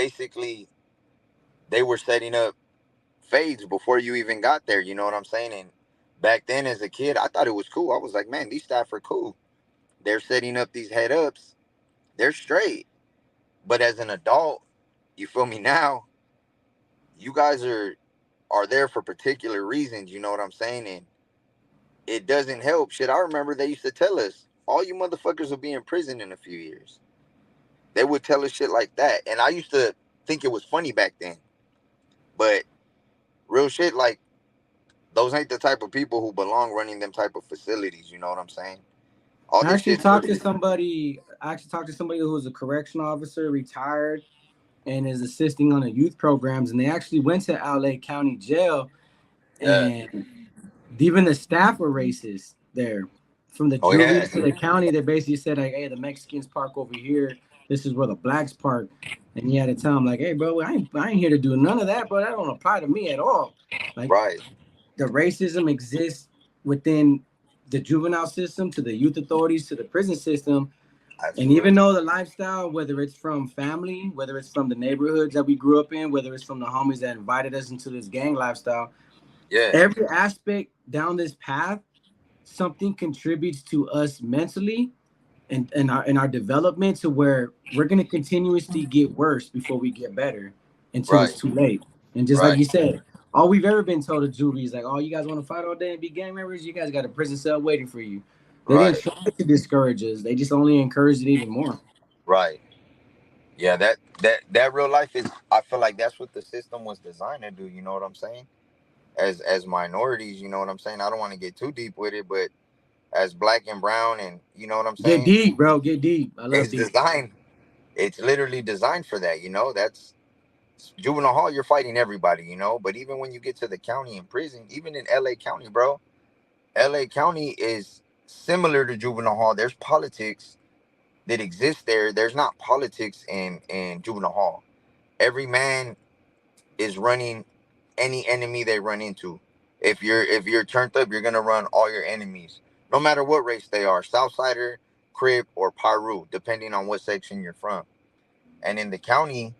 basically they were setting up fades before you even got there. You know what I'm saying? And back then, as a kid, I thought it was cool. I was like, man, these staff are cool. They're setting up these head ups. They're straight. But as an adult, you feel me now? You guys are there for particular reasons. You know what I'm saying? And it doesn't help. Shit, I remember they used to tell us all you motherfuckers will be in prison in a few years. They would tell us shit like that, and I used to think it was funny back then. But real shit, like those ain't the type of people who belong running them type of facilities. You know what I'm saying? All I this actually shit for talked to somebody. I actually talked to somebody who was a correctional officer, retired, and is assisting on the youth programs. And they actually went to LA County Jail, yeah. and even the staff were racist there. From the Oh yeah. Juvi to the county, they basically said like, "Hey, the Mexicans park over here. This is where the blacks park." And you had to tell them like, "Hey, bro, I ain't here to do none of that, bro. That don't apply to me at all." Like Right. the racism exists within the juvenile system, to the youth authorities, to the prison system. And even Absolutely. though the lifestyle, whether it's from family, whether it's from the neighborhoods that we grew up in, whether it's from the homies that invited us into this gang lifestyle, Yeah. every aspect down this path, something contributes to us mentally and in our development to where we're gonna continuously get worse before we get better until it's Right. too late. And just like Right. you said, all we've ever been told at Juvie is like, "Oh, you guys want to fight all day and be gang members? You guys got a prison cell waiting for you." They didn't Right. try to discourage us; they just only encouraged it even more. Right. Yeah. That real life is. I feel like that's what the system was designed to do. You know what I'm saying? As minorities, you know what I'm saying. I don't want to get too deep with it, but as black and brown, and you know what I'm Get saying. deep, bro. Get deep. I love It's deep. designed. It's literally designed for that. You know. That's juvenile hall. You're fighting everybody. You know. But even when you get to the county and prison, even in L.A. County, bro, L.A. County is similar to juvenile hall. There's politics that exist there. There's not politics in juvenile hall. Every man is running any enemy they run into. If you're turned up, you're gonna run all your enemies, no matter what race they are, Southsider, Crip, or Paru, depending on what section you're from. And in the county,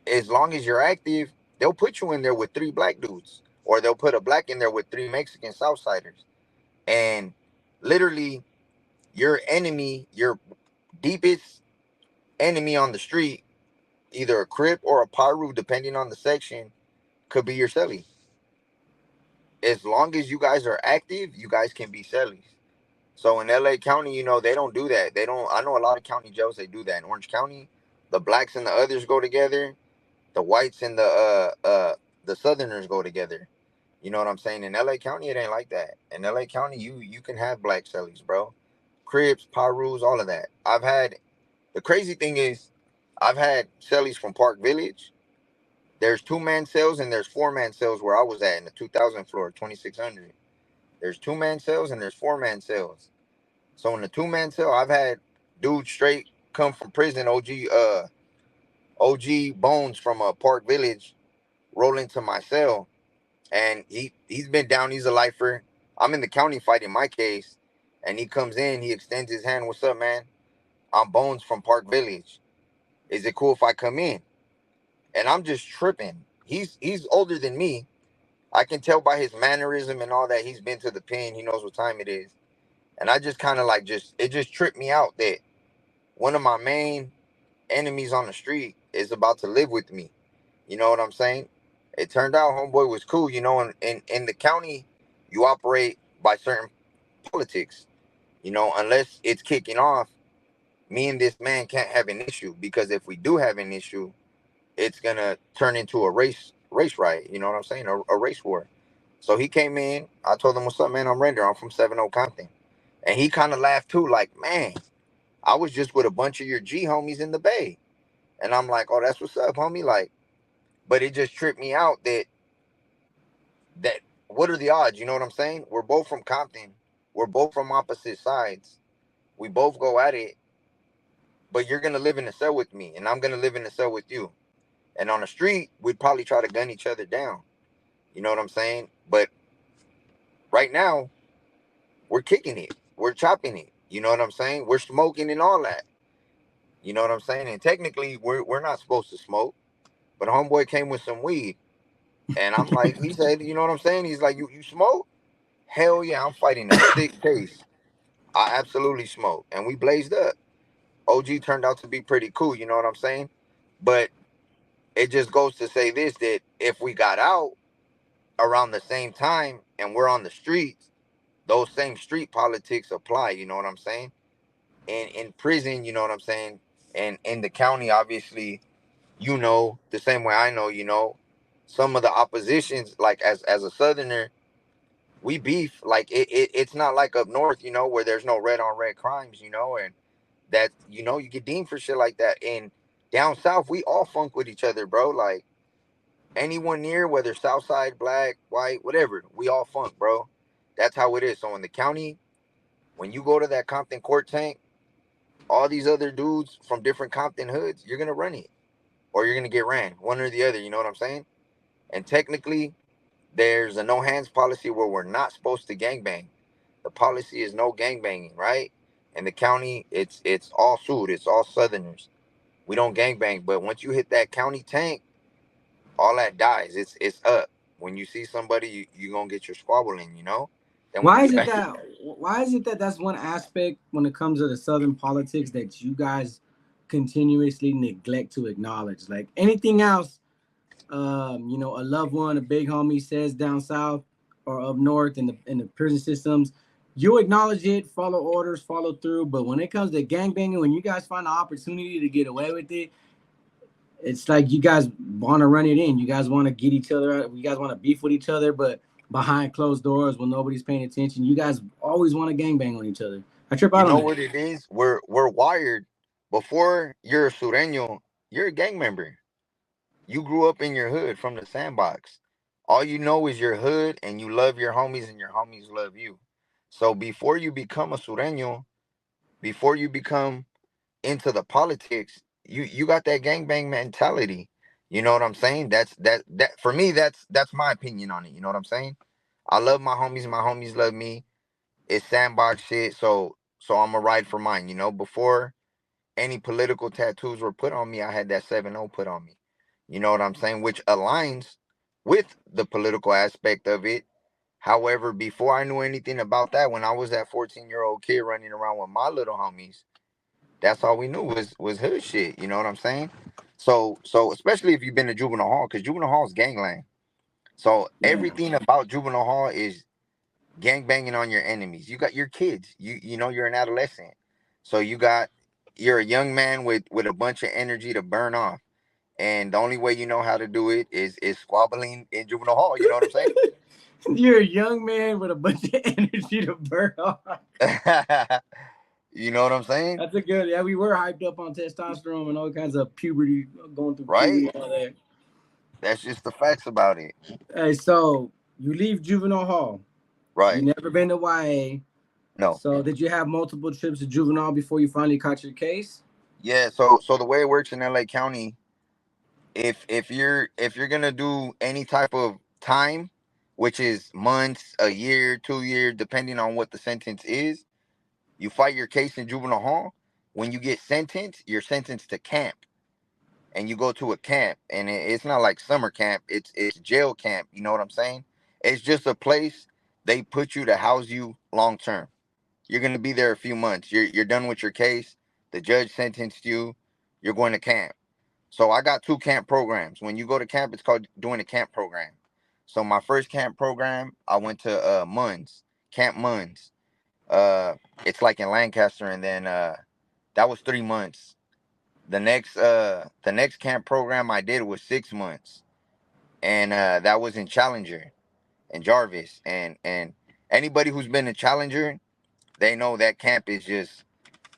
as long as you're active, they'll put you in there with three black dudes, or they'll put a black in there with three Mexican Southsiders, and literally your enemy, your deepest enemy on the street, either a Crip or a Paru, depending on the section, could be your celly. As long as you guys are active, you guys can be cellies. So in LA County, they don't do that. They don't. I know a lot of county jails they do that. In Orange County, the blacks and the others go together. The whites and the Southerners go together. You know what I'm saying? In LA County, it ain't like that. In LA County, you can have black cellies, bro. Cribs, Pyrus, all of that. I've had the crazy thing is, I've had cellies from Park Village. There's two-man cells and there's four-man cells where I was at in the 2000 floor, 2600. There's two-man cells and there's four-man cells. So in the two-man cell, I've had dudes straight come from prison, OG Bones from Park Village, roll into my cell, and he's been down. He's a lifer. I'm in the county fighting my case, and he comes in. He extends his hand. What's up, man? I'm Bones from Park Village. Is it cool if I come in? And I'm just tripping. He's older than me. I can tell by his mannerism and all that he's been to the pen. He knows what time it is. And I just kind of like just it just tripped me out that one of my main enemies on the street is about to live with me. You know what I'm saying? It turned out homeboy was cool. In the county, you operate by certain politics. Unless it's kicking off, me and this man can't have an issue because if we do have an issue, it's gonna turn into a race riot. You know what I'm saying? A race war. So he came in. I told him, "What's up, man? I'm Render. I'm from 70 Compton," and he kind of laughed too, like, "Man, I was just with a bunch of your G homies in the Bay," and I'm like, "Oh, that's what's up, homie." Like, but it just tripped me out that what are the odds? You know what I'm saying? We're both from Compton. We're both from opposite sides. We both go at it, but you're gonna live in a cell with me, and I'm gonna live in a cell with you. And on the street, we'd probably try to gun each other down. You know what I'm saying? But right now, we're kicking it. We're chopping it. You know what I'm saying? We're smoking and all that. You know what I'm saying? And technically, we're not supposed to smoke, but homeboy came with some weed, and I'm like, he said, you know what I'm saying? He's like, you smoke? Hell yeah, I'm fighting a thick case. I absolutely smoke, and we blazed up. OG turned out to be pretty cool. You know what I'm saying? But it just goes to say this, that if we got out around the same time and we're on the streets, those same street politics apply. You know what I'm saying? And in prison, you know what I'm saying? And in the county, obviously, the same way I know, some of the oppositions, like as a southerner, we beef. Like it's not like up north, where there's no red on red crimes, and that, you get deemed for shit like that. And down south, we all funk with each other, bro. Like anyone near, whether south side, black, white, whatever, we all funk, bro. That's how it is. So in the county, when you go to that Compton court tank, all these other dudes from different Compton hoods, you're gonna run it, or you're gonna get ran, one or the other. You know what I'm saying? And technically, there's a no hands policy where we're not supposed to gangbang. The policy is no gangbanging, right? In the county, it's all Sud, it's all Southerners. We don't gangbang, but once you hit that county tank, all that dies. It's up. When you see somebody, you gonna get your squabbling, Then when Why you, is it that that's one aspect when it comes to the Southern politics that you guys continuously neglect to acknowledge? Like anything else, a loved one, a big homie says down south or up north in the prison systems, you acknowledge it, follow orders, follow through. But when it comes to gangbanging, when you guys find the opportunity to get away with it, it's like you guys want to run it in. You guys want to get each other out. You guys want to beef with each other, but behind closed doors when nobody's paying attention, you guys always want to gangbang on each other. I trip you out on know that. what it is, we're wired. Before you're a sureño, you're a gang member. You grew up in your hood from the sandbox. All you know is your hood, and you love your homies, and your homies love you. So before you become a sureño, before you become into the politics, you got that gangbang mentality. You know what I'm saying? That for me, that's my opinion on it. You know what I'm saying? I love my homies love me. It's sandbox shit, so I'm a ride for mine. Before any political tattoos were put on me, I had that 7-0 put on me. You know what I'm saying? Which aligns with the political aspect of it. However, before I knew anything about that, when I was that 14-year-old kid running around with my little homies, that's all we knew was hood shit. You know what I'm saying? So especially if you've been to juvenile hall, because juvenile hall is gangland. So Yeah. everything about juvenile hall is gang banging on your enemies. You got your kids. You're an adolescent. So you're a young man with a bunch of energy to burn off. And the only way you know how to do it is squabbling in juvenile hall. You know what I'm You're a young man with a bunch of energy to burn off. saying? You know what I'm saying? That's a good. Yeah, we were hyped up on testosterone and all kinds of puberty, going through Right? puberty and all that. That's just the facts about it. Hey, so you leave juvenile hall. You Right. never been to YA. No. So did you have multiple trips to juvenile before you finally caught your case? Yeah, so the way it works in LA County, if you're gonna do any type of time, which is months, a year, 2 years, depending on what the sentence is, you fight your case in juvenile hall. When you get sentenced, you're sentenced to camp, and you go to a camp, and it's not like summer camp. It's jail camp. You know what I'm saying? It's just a place they put you to house you long term. You're gonna be there a few months. You're done with your case. The judge sentenced you. You're going to camp. So I got two camp programs. When you go to camp, it's called doing a camp program. So my first camp program, I went to Munns, Camp Munns. Uh, it's like in Lancaster, and then that was 3 months. The next camp program I did was 6 months, and that was in Challenger and Jarvis. And anybody who's been to Challenger, they know that camp is just,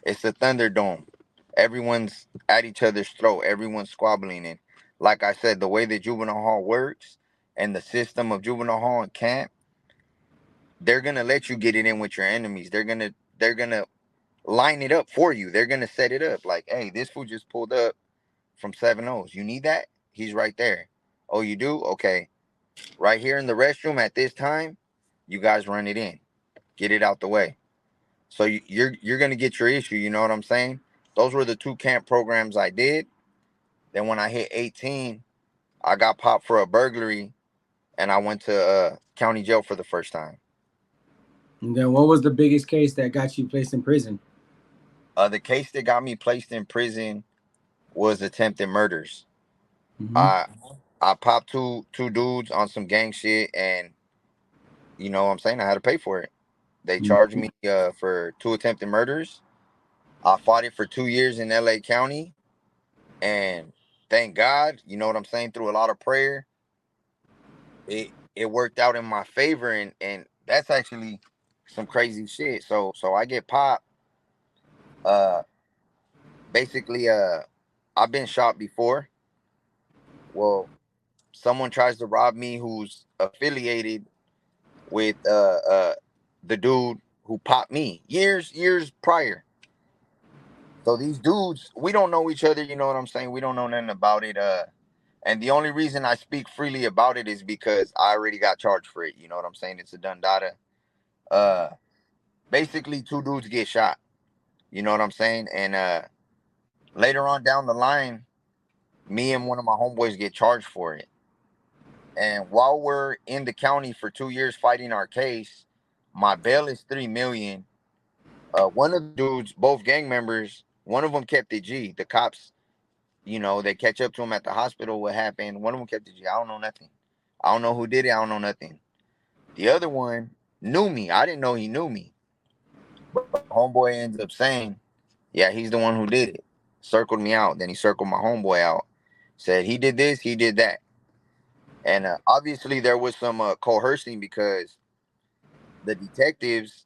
it's a Thunderdome. Everyone's at each other's throat. Everyone's squabbling. And like I said, the way the juvenile hall works and the system of juvenile hall and camp, they're gonna let you get it in with your enemies. They're gonna line it up for you. They're gonna set it up like, hey, this fool just pulled up from 7 O's. You need that? He's right there. Oh, you do? Okay. Right here in the restroom at this time, you guys run it in. Get it out the way. So you're gonna get your issue. You know what I'm saying? Those were the two camp programs I did. Then when I hit 18, I got popped for a burglary, and I went to county jail for the first time. And then what was the biggest case that got you placed in prison? The case that got me placed in prison was attempted murders. Mm-hmm. I I popped two dudes on some gang shit, and you know what I'm saying, I had to pay for it. They charged me for two attempted murders. I fought it for 2 years in LA County, and thank God, you know what I'm saying, through a lot of prayer, it worked out in my favor, and that's actually some crazy shit. So I get popped. Uh, basically, I've been shot before. Well, someone tries to rob me who's affiliated with the dude who popped me years prior. So these dudes, we don't know each other, you know what I'm saying? We don't know nothing about it. And the only reason I speak freely about it is because I already got charged for it. You know what I'm saying? It's a done data. Uh, basically, two dudes get shot. You know what I'm saying? And later on down the line, me and one of my homeboys get charged for it. And while we're in the county for 2 years fighting our case, my bail is 3 million. One of the dudes, both gang members, one of them kept it G. The cops, you know, they catch up to him at the hospital. What happened? One of them kept it G. I don't know nothing. I don't know who did it. I don't know nothing. The other one knew me. I didn't know he knew me. But homeboy ends up saying, yeah, he's the one who did it. Circled me out. Then he circled my homeboy out. Said he did this, he did that. And obviously there was some coercing because the detectives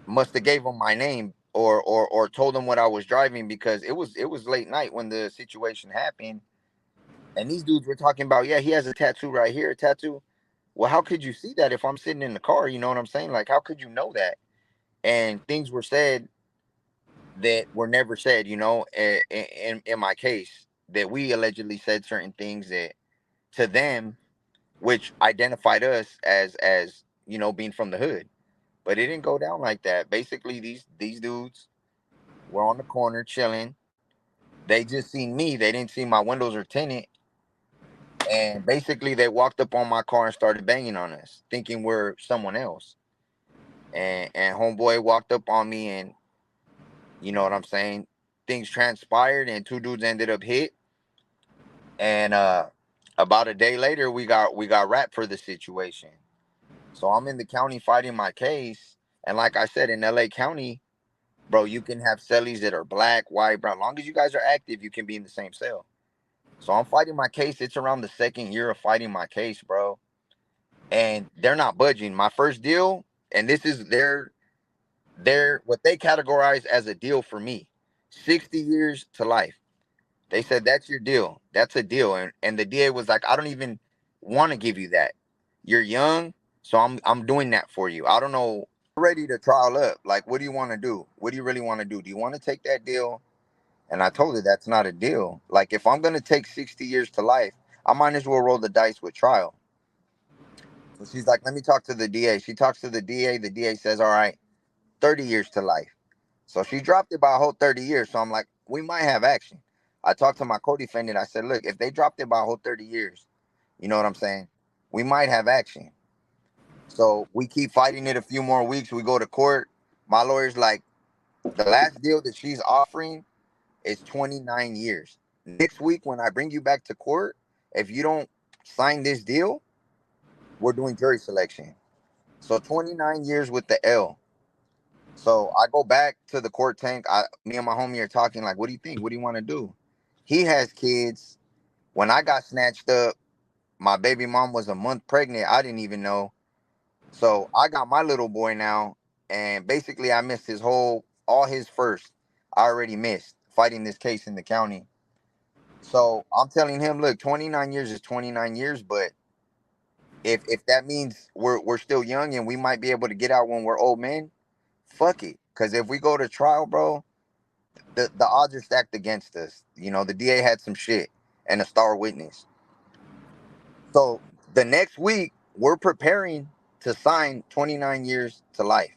must have gave him my name or told him what I was driving because it was late night when the situation happened. And these dudes were talking about, yeah, he has a tattoo right here, a tattoo. Well, how could you see that if I'm sitting in the car? You know what I'm saying? Like, how could you know that? And things were said that were never said, you know, in my case, that we allegedly said certain things that to them, which identified us as you know, being from the hood. But it didn't go down like that. Basically, these dudes were on the corner chilling. They just seen me. They didn't see my windows or tinted. And basically, they walked up on my car and started banging on us, thinking we're someone else. And homeboy walked up on me, and you know what I'm saying. Things transpired, and two dudes ended up hit. And about a day later, we got wrapped for the situation. So I'm in the county fighting my case, and like I said, in LA County, bro, you can have cellies that are black, white, brown. As long as you guys are active, you can be in the same cell. So I'm fighting my case. It's around the second year of fighting my case, bro. And they're not budging. My first deal, and this is their what they categorize as a deal for me. 60 years to life. They said that's your deal. That's a deal. And the DA was like, I don't even want to give you that. You're young, so I'm doing that for you. I don't know. Ready to trial up. Like, what do you want to do? What do you really want to do? Do you want to take that deal? And I told her that's not a deal. Like, if I'm gonna take 60 years to life, I might as well roll the dice with trial. So she's like, let me talk to the DA. She talks to the DA. The DA says, all right, 30 years to life. So she dropped it by a whole 30 years. So I'm like, we might have action. I talked to my co-defendant. I said, look, if they dropped it by a whole 30 years, you know what I'm saying? We might have action. So we keep fighting it a few more weeks. We go to court. My lawyer's like, the last deal that she's offering is 29 years. Next week, when I bring you back to court, if you don't sign this deal, we're doing jury selection. So 29 years with the L. So I go back to the court tank. Me and my homie are talking like, what do you think? What do you want to do? He has kids. When I got snatched up, my baby mom was a month pregnant. I didn't even know. So I got my little boy now, and basically I missed all his first. I already missed fighting this case in the county. So I'm telling him, look, 29 years is 29 years, but if that means we're still young and we might be able to get out when we're old men, fuck it. Because if we go to trial, bro, the odds are stacked against us. You know, the DA had some shit and a star witness. So the next week, we're preparing to sign 29 years to life.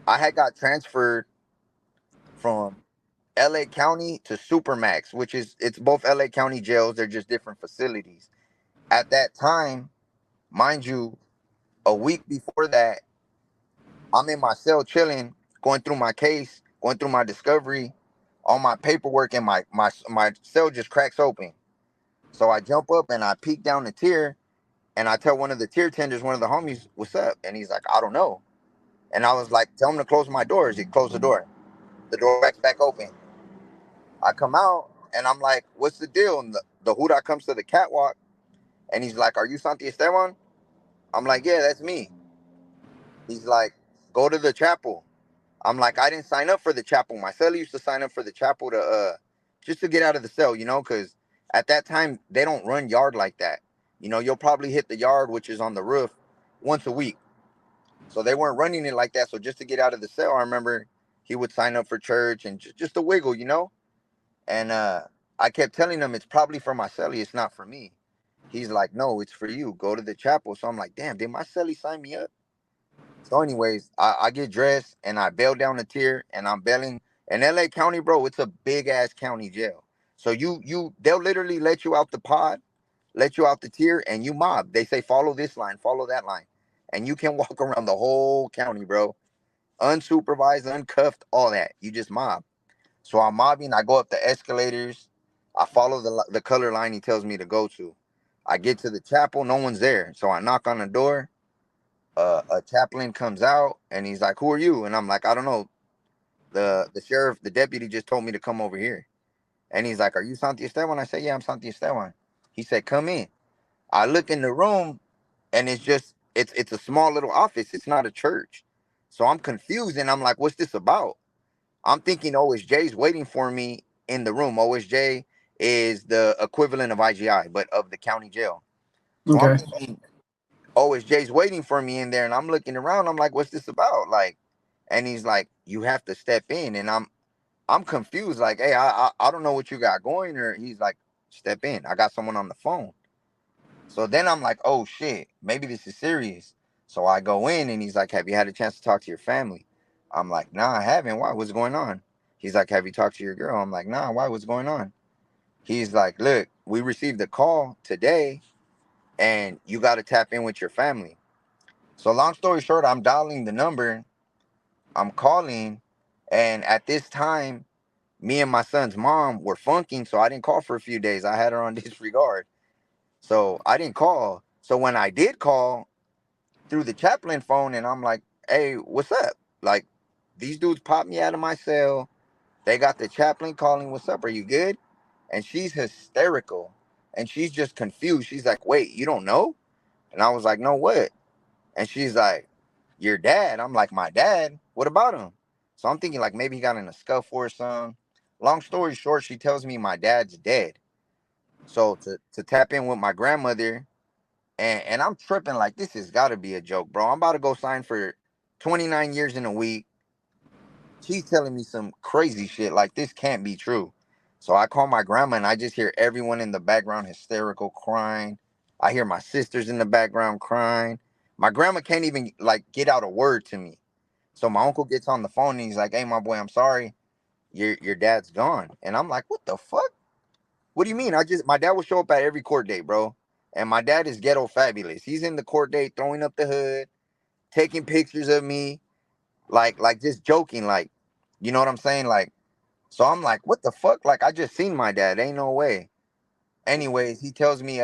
I had got transferred from LA County to Supermax, which is it's both LA County jails, they're just different facilities. At that time, mind you, a week before that, I'm in my cell chilling, going through my case, going through my discovery, all my paperwork, and my cell just cracks open. So I jump up and I peek down the tier, and I tell one of the tier tenders, one of the homies, "What's up?" And he's like, "I don't know." And I was like, "Tell him to close my doors." He closed the door. The door cracks back open. I come out and I'm like, "What's the deal?" And the Huda comes to the catwalk and he's like, "Are you Santi Esteban?" I'm like, "Yeah, that's me." He's like, "Go to the chapel." I'm like, "I didn't sign up for the chapel. My celly used to sign up for the chapel to just to get out of the cell, because at that time they don't run yard like that. You'll probably hit the yard, which is on the roof, once a week. So they weren't running it like that. So just to get out of the cell, I remember he would sign up for church and just to wiggle. And I kept telling him it's probably for my celly, it's not for me. He's like, "No, it's for you. Go to the chapel." So I'm like, "Damn, did my celly sign me up?" So, anyways, I get dressed and I bail down the tier and I'm bailing. In LA County, bro, it's a big ass county jail. So they'll literally let you out the pod, let you out the tier, and you mob. They say follow this line, follow that line, and you can walk around the whole county, bro, unsupervised, uncuffed, all that. You just mob. So I'm mobbing. I go up the escalators. I follow the color line he tells me to go to. I get to the chapel. No one's there. So I knock on the door. A chaplain comes out and he's like, "Who are you?" And I'm like, "I don't know. The sheriff, the deputy just told me to come over here." And he's like, "Are you Santi Esteban?" I say, "Yeah, I'm Santi Esteban." He said, "Come in." I look in the room and it's a small little office. It's not a church. So I'm confused and I'm like, "What's this about?" I'm thinking OSJ's waiting for me in the room. OSJ is the equivalent of IGI, but of the county jail. So I'm Okay. thinking OSJ's waiting for me in there, and I'm looking around. I'm like, "What's this about?" Like, and he's like, "You have to step in," and I'm confused. Like, "Hey, I don't know what you got going," or he's like, "Step in. I got someone on the phone." So then I'm like, "Oh shit, maybe this is serious." So I go in, and he's like, "Have you had a chance to talk to your family?" I'm like, "Nah, I haven't. Why? What's going on?" He's like, "Have you talked to your girl?" I'm like, "Nah, why? What's going on?" He's like, "Look, we received a call today, and you got to tap in with your family." So long story short, I'm dialing the number, I'm calling, and at this time, me and my son's mom were funking, so I didn't call for a few days. I had her on disregard. So I didn't call. So when I did call through the chaplain phone and I'm like, "Hey, what's up?" Like, these dudes popped me out of my cell. They got the chaplain calling, "What's up? Are you good?" And she's hysterical. And she's just confused. She's like, "Wait, you don't know?" And I was like, "No, what?" And she's like, "Your dad?" I'm like, "My dad? What about him?" So I'm thinking like maybe he got in a scuffle or something. Long story short, she tells me my dad's dead. So to tap in with my grandmother, and I'm tripping like this has got to be a joke, bro. I'm about to go sign for 29 years in a week. She's telling me some crazy shit like this can't be true. So I call my grandma and I just hear everyone in the background hysterical crying. I hear my sisters in the background crying. My grandma can't even like get out a word to me. So my uncle gets on the phone and he's like, "Hey, my boy, I'm sorry. Your dad's gone." And I'm like, "What the fuck? What do you mean?" My dad will show up at every court date, bro. And my dad is ghetto fabulous. He's in the court date throwing up the hood, taking pictures of me, like just joking, like, you know what I'm saying? Like, so I'm like, "What the fuck?" Like, I just seen my dad. Ain't no way. Anyways, he tells me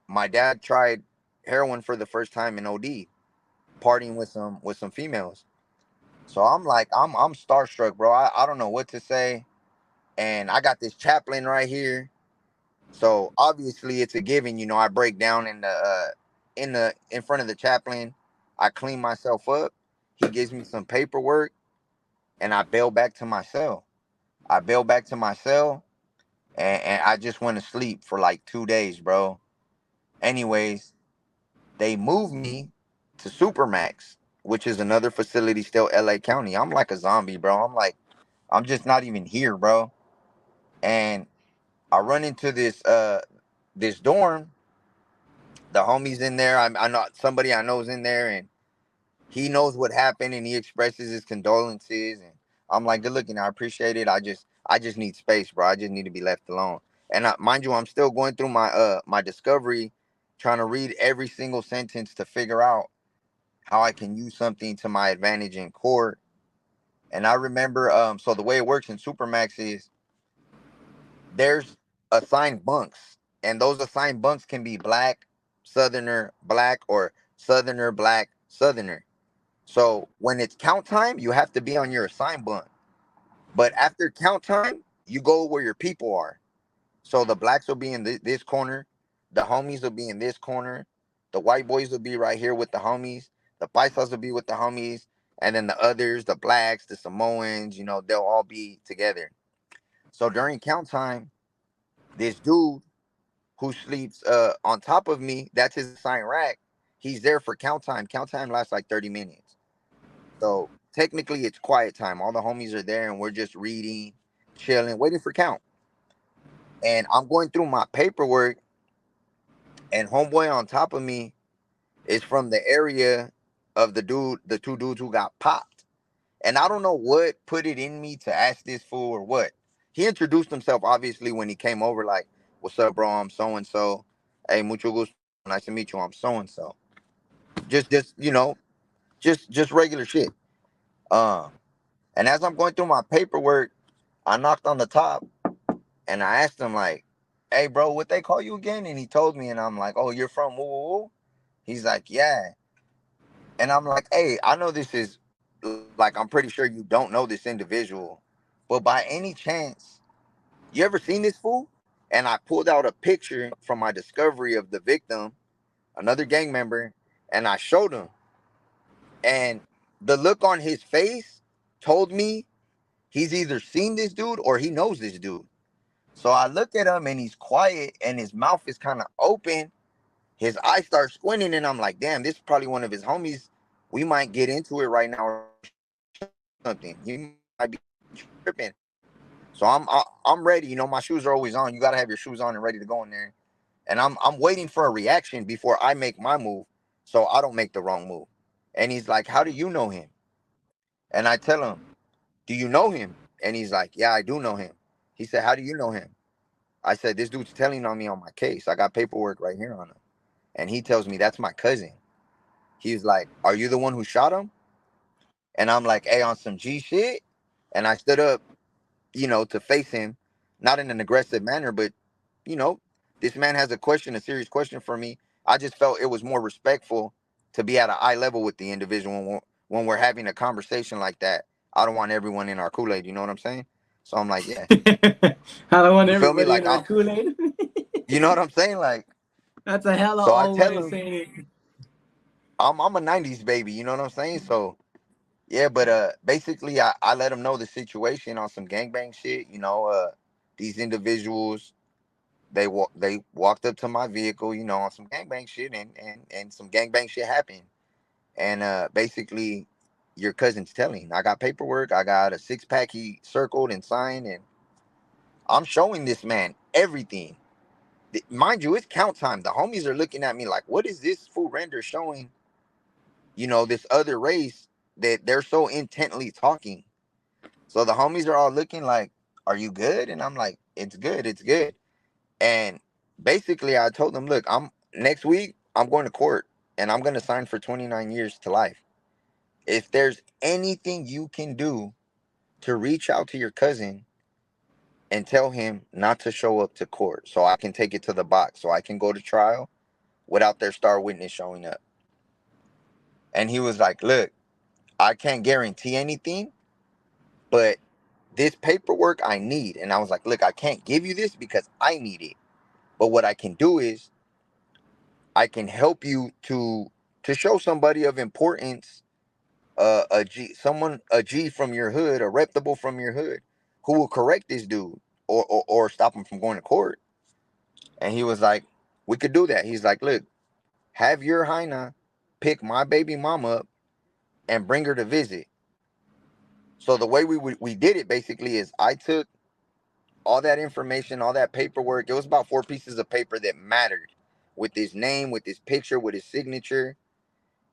my dad tried heroin for the first time in OD, partying with some females. So I'm like, I'm starstruck, bro. I don't know what to say. And I got this chaplain right here. So obviously it's a given, I break down in front of the chaplain. I clean myself up. He gives me some paperwork and I bail back to my cell. I bail back to my cell and I just went to sleep for like 2 days, bro. Anyways, they moved me to Supermax, which is another facility still LA County. I'm like a zombie, bro. I'm like, I'm just not even here, bro. And I run into this dorm. The homie's in there. I know somebody I know is in there, and he knows what happened, and he expresses his condolences. And I'm like, good looking. I appreciate it. I just need space, bro. I just need to be left alone. And mind you, I'm still going through my discovery, trying to read every single sentence to figure out how I can use something to my advantage in court. And I remember, so the way it works in Supermax is there's assigned bunks, and those assigned bunks can be black, southerner, black, or southerner, black, southerner. So when it's count time, you have to be on your assigned bunk. But after count time, you go where your people are. So the blacks will be in this corner, the homies will be in this corner, the white boys will be right here with the homies, the paisas will be with the homies, and then the others, the blacks, the Samoans, they'll all be together. So during count time, this dude who sleeps on top of me, that's his assigned rack. He's there for count time. Count time lasts like 30 minutes. So technically it's quiet time. All the homies are there and we're just reading, chilling, waiting for count. And I'm going through my paperwork, and homeboy on top of me is from the area of the two dudes who got popped. And I don't know what put it in me to ask this fool or what. He introduced himself obviously when he came over, like, "What's up, bro? I'm so and so. Hey, mucho gusto. Nice to meet you. I'm so and so." Just just regular shit. Um, and as I'm going through my paperwork, I knocked on the top and I asked him like, "Hey, bro, what they call you again?" And he told me, and I'm like, "Oh, you're from woo woo woo?" He's like, "Yeah." And I'm like, "Hey, I know this is like, I'm pretty sure you don't know this individual, but by any chance, you ever seen this fool?" And I pulled out a picture from my discovery of the victim, another gang member, and I showed him. And the look on his face told me he's either seen this dude or he knows this dude. So I look at him and he's quiet and his mouth is kind of open. His eyes start squinting, and I'm like, damn, this is probably one of his homies. We might get into it right now or something. He might be tripping. So I'm ready. My shoes are always on. You gotta have your shoes on and ready to go in there. And I'm waiting for a reaction before I make my move, so I don't make the wrong move. And he's like, "How do you know him?" And I tell him, "Do you know him?" And he's like, "Yeah, I do know him." He said, "How do you know him?" I said, "This dude's telling on me on my case. I got paperwork right here on him." And he tells me that's my cousin. He's like, "Are you the one who shot him?" And I'm like, "Hey, on some G shit." And I stood up, to face him, not in an aggressive manner, but you know, this man has a question, a serious question for me. I just felt it was more respectful to be at an eye level with the individual when we're having a conversation like that. I don't want everyone in our Kool-Aid, you know what I'm saying? So I'm like, yeah. I don't want You feel me? everybody Like in our I'm Kool-Aid. you know what I'm saying? Like, That's a hella so I old tell way of him saying it. I'm a 90s baby, you know what I'm saying? So yeah, but basically I let him know the situation on some gangbang shit, these individuals they walked up to my vehicle, on some gangbang shit, and some gangbang shit happened. And basically your cousin's telling. I got paperwork, I got a six-pack he circled and signed, and I'm showing this man everything. Mind you, it's count time. The homies are looking at me like, what is this fool render showing, this other race that they're so intently talking. So the homies are all looking like, are you good? And I'm like, it's good, it's good. And basically, I told them, look, I'm next week, I'm going to court and I'm going to sign for 29 years to life. If there's anything you can do to reach out to your cousin and tell him not to show up to court so I can take it to the box, so I can go to trial without their star witness showing up. And he was like, look, I can't guarantee anything, but this paperwork I need. And I was like, look, I can't give you this because I need it. But what I can do is I can help you to show somebody of importance, a G from your hood, a reputable from your hood, who will correct this dude or stop him from going to court. And he was like, we could do that. He's like, look, have your hyena pick my baby mama up and bring her to visit. So the way we did it basically is I took all that information, all that paperwork. It was about 4 pieces of paper that mattered, with his name, with his picture, with his signature.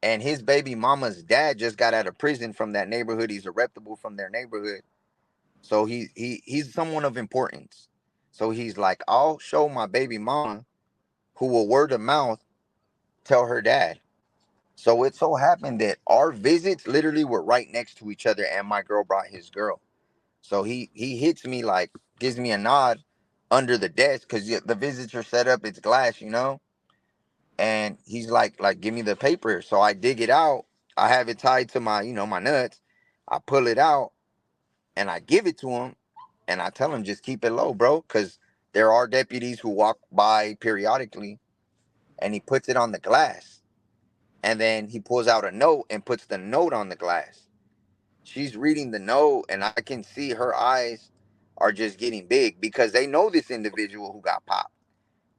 And his baby mama's dad just got out of prison from that neighborhood. He's a reputable from their neighborhood. So he's someone of importance. So he's like, I'll show my baby mama, who will word of mouth tell her dad. So it so happened that our visits literally were right next to each other, and my girl brought his girl. So he hits me, like, gives me a nod under the desk, because the visits are set up, it's glass, and he's like, give me the paper. So I dig it out. I have it tied to my, my nuts. I pull it out and I give it to him, and I tell him, just keep it low, bro, because there are deputies who walk by periodically. And he puts it on the glass, and then he pulls out a note and puts the note on the glass. She's reading the note, and I can see her eyes are just getting big, because they know this individual who got popped.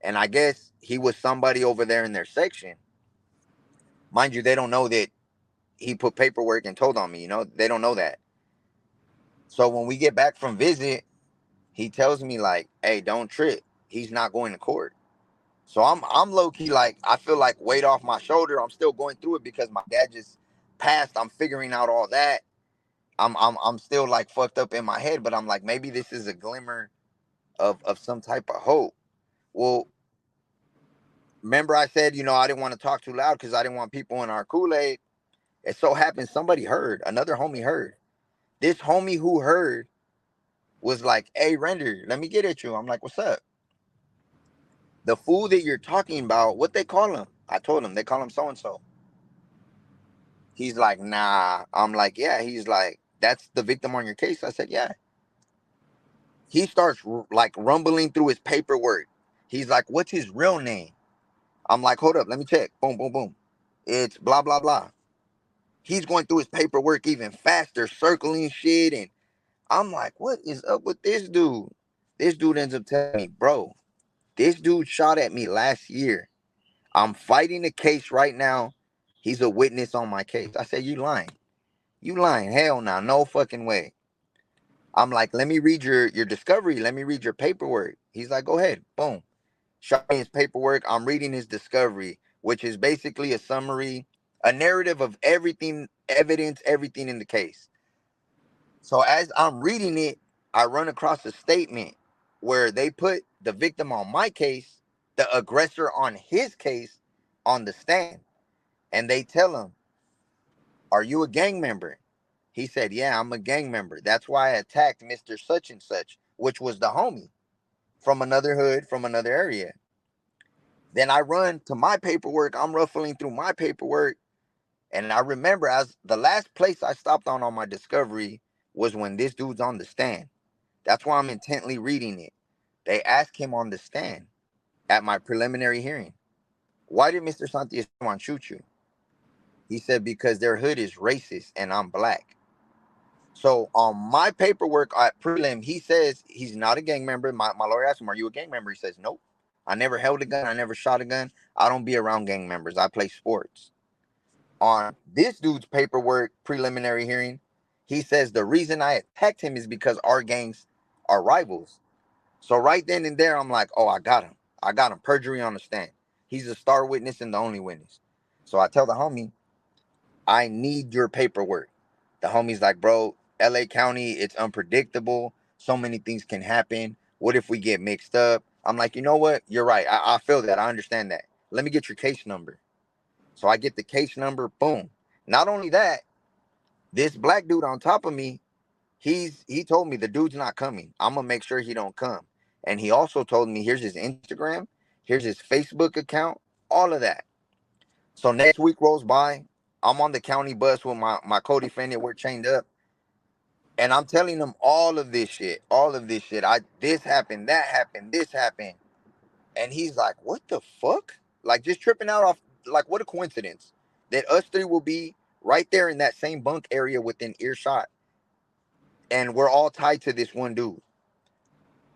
And I guess he was somebody over there in their section. Mind you, they don't know that he put paperwork and told on me, they don't know that. So when we get back from visit, he tells me, like, hey, don't trip. He's not going to court. So I'm low key, like, I feel like weight off my shoulder. I'm still going through it because my dad just passed. I'm figuring out all that. I'm still like fucked up in my head, but I'm like, maybe this is a glimmer of some type of hope. Well, remember I said, I didn't want to talk too loud because I didn't want people in our Kool-Aid. It so happened somebody heard, another homie heard. This homie who heard was like, hey, Render, let me get at you. I'm like, what's up? The fool that you're talking about, what they call him? I told him, they call him so and so. He's like, nah. I'm like, yeah. He's like, that's the victim on your case. I said, yeah. He starts like rumbling through his paperwork. He's like, what's his real name? I'm like, hold up, let me check. Boom, boom, boom. It's blah, blah, blah. He's going through his paperwork even faster, circling shit. And I'm like, what is up with this dude? This dude ends up telling me, bro, this dude shot at me last year. I'm fighting the case right now. He's a witness on my case. I said, you lying. You lying. Hell no, no fucking way. I'm like, let me read your discovery. Let me read your paperwork. He's like, go ahead. Boom. Shot me his paperwork. I'm reading his discovery, which is basically a summary, a narrative of everything, evidence, everything in the case. So as I'm reading it, I run across a statement where they put the victim on my case, the aggressor on his case, on the stand. And they tell him, are you a gang member? He said, yeah, I'm a gang member. That's why I attacked Mr. Such and Such, which was the homie from another hood, from another area. Then I run to my paperwork. I'm ruffling through my paperwork. And I remember, as the last place I stopped on my discovery was when this dude's on the stand. That's why I'm intently reading it. They asked him on the stand at my preliminary hearing, why did Mr. Santiago shoot you? He said, because their hood is racist and I'm black. So on my paperwork at prelim, he says he's not a gang member. My lawyer asked him, are you a gang member? He says, nope. I never held a gun. I never shot a gun. I don't be around gang members. I play sports. On this dude's paperwork preliminary hearing, he says the reason I attacked him is because our gangs are rivals. So right then and there, I'm like, oh, I got him. I got him. Perjury on the stand. He's a star witness and the only witness. So I tell the homie, I need your paperwork. The homie's like, bro, LA County, it's unpredictable. So many things can happen. What if we get mixed up? I'm like, you know what? You're right. I feel that. I understand that. Let me get your case number. So I get the case number. Boom. Not only that, this black dude on top of me, he told me the dude's not coming. I'm gonna make sure he don't come. And he also told me, here's his Instagram, here's his Facebook account, all of that. So next week rolls by. I'm on the county bus with my co-defendant. We're chained up. And I'm telling them all of this shit. All of this shit. This happened, that happened, this happened. And he's like, what the fuck? Like, just tripping out off, like, what a coincidence that us three will be right there in that same bunk area within earshot. And we're all tied to this one dude.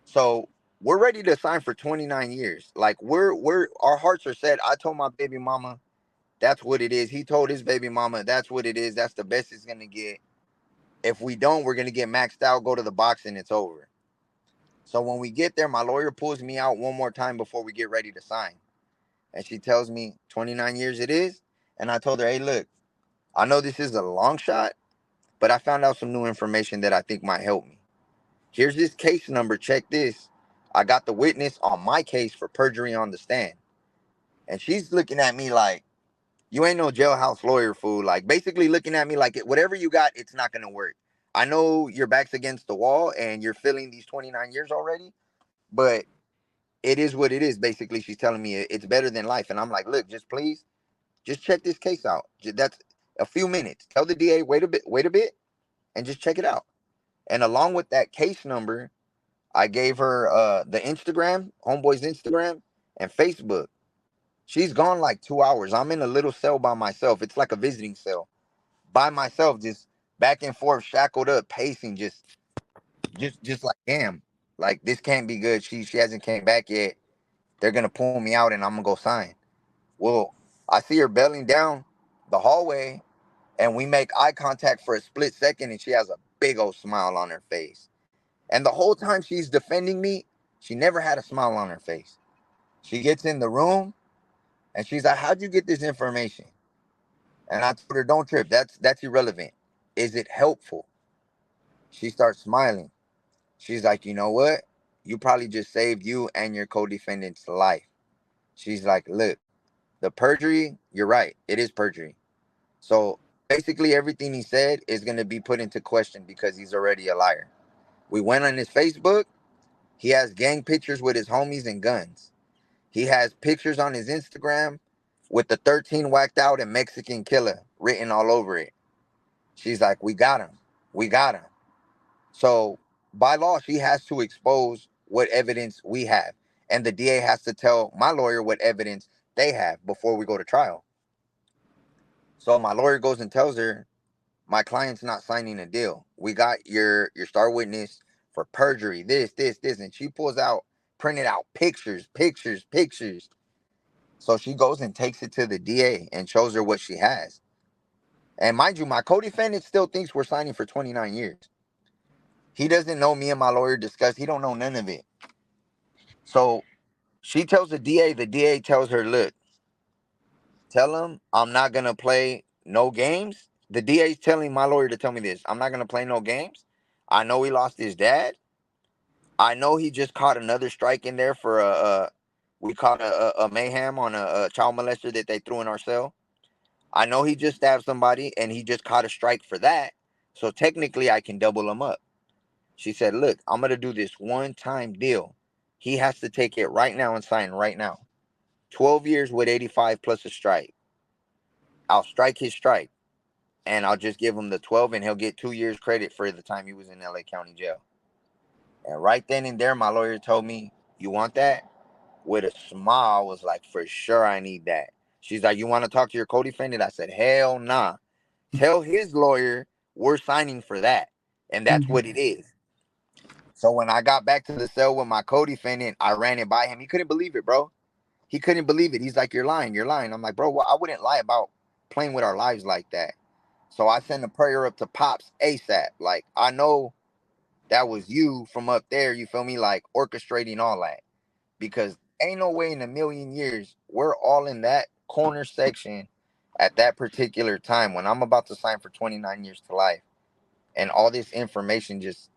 So we're ready to sign for 29 years. Like, we're our hearts are set. I told my baby mama that's what it is. He told his baby mama that's what it is. That's the best it's gonna get. If we don't, we're gonna get maxed out, go to the box, and it's over. So when we get there, my lawyer pulls me out one more time before we get ready to sign. And she tells me 29 years it is. And I told her, hey, look, I know this is a long shot, but I found out some new information that I think might help me. Here's this case number. Check this. I got the witness on my case for perjury on the stand. And she's looking at me like, you ain't no jailhouse lawyer, fool. Like, basically looking at me like, whatever you got, it's not going to work. I know your back's against the wall and you're feeling these 29 years already, but it is what it is. Basically, she's telling me it's better than life. And I'm like, look, just please, just check this case out. That's a few minutes. Tell the DA, wait a bit, and just check it out. And along with that case number, I gave her the Instagram, homeboy's Instagram, and Facebook. She's gone like 2 hours. I'm in a little cell by myself. It's like a visiting cell by myself, just back and forth, shackled up, pacing, just like, damn, like this can't be good. She hasn't came back yet. They're gonna pull me out, and I'm gonna go sign. Well, I see her belling down the hallway, and we make eye contact for a split second, and she has a big old smile on her face. And the whole time she's defending me, she never had a smile on her face. She gets in the room, and she's like, "How'd you get this information?" And I told her, "Don't trip. That's irrelevant. Is it helpful?" She starts smiling. She's like, "You know what? You probably just saved you and your co-defendant's life." She's like, "Look, the perjury, you're right. It is perjury. So basically everything he said is going to be put into question because he's already a liar. We went on his Facebook. He has gang pictures with his homies and guns. He has pictures on his Instagram with the 13 whacked out and Mexican killer written all over it." She's like, "We got him. We got him." So by law, she has to expose what evidence we have. And the DA has to tell my lawyer what evidence they have before we go to trial. So my lawyer goes and tells her, my client's not signing a deal. We got your star witness for perjury, this. And she pulls out, printed out pictures. So she goes and takes it to the DA and shows her what she has. And mind you, my co-defendant still thinks we're signing for 29 years. He doesn't know me and my lawyer discussed. He don't know none of it. So she tells the DA tells her, look, tell him I'm not going to play no games. The DA's telling my lawyer to tell me this. I'm not going to play no games. I know he lost his dad. I know he just caught another strike in there for we caught a mayhem on a child molester that they threw in our cell. I know he just stabbed somebody and he just caught a strike for that. So technically I can double him up. She said, look, I'm going to do this one time deal. He has to take it right now and sign right now. 12 years with 85 plus a strike. I'll strike his strike and I'll just give him the 12 and he'll get 2 years credit for the time he was in LA County jail. And right then and there, my lawyer told me, you want that? With a smile, I was like, for sure I need that. She's like, you want to talk to your co-defendant? I said, hell nah. Tell his lawyer we're signing for that. And that's what it is. So when I got back to the cell with my co-defendant, I ran it by him. He couldn't believe it, bro. He couldn't believe it. He's like, you're lying, you're lying. I'm like, bro, well, I wouldn't lie about playing with our lives like that. So I sent a prayer up to Pops ASAP. Like, I know that was you from up there, you feel me? Like orchestrating all that. Because ain't no way in a million years we're all in that corner section at that particular time when I'm about to sign for 29 years to life. And all this information just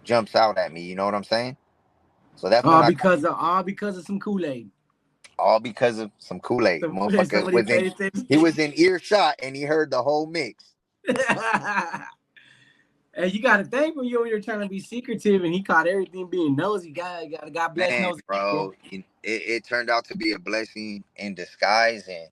jumps out at me. You know what I'm saying? So that's when All because of some Kool-Aid. all because of some Kool-Aid. Motherfucker Somebody was in, paid attention. he was in earshot and he heard the whole mix. And you got to thank when you're trying to be secretive and he caught everything being nosy. God bless Man, nosy people. bro, it turned out to be a blessing in disguise. And